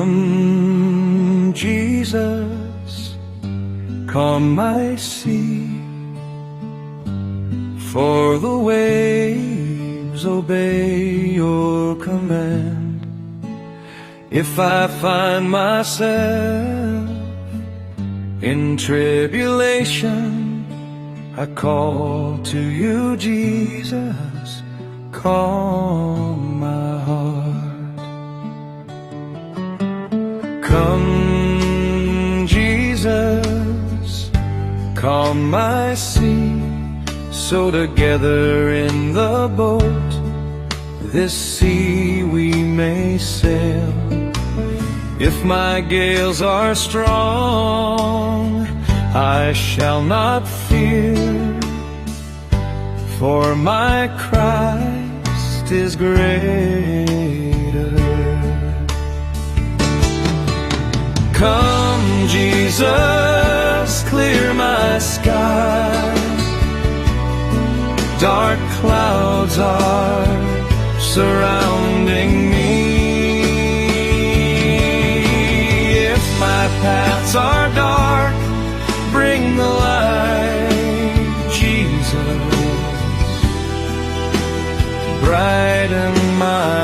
Come, Jesus, calm my sea, for the waves obey your command. If I find myself in tribulation, I call to you, Jesus, calm my heart. Come, Jesus, calm my sea, so together in the boat this sea we may sail. If my gales are strong, I shall not fear, for my Christ is greater. Come, Jesus, clear my sky. Dark clouds are surrounding me. If my paths are dark, bring the light, Jesus. Brighten my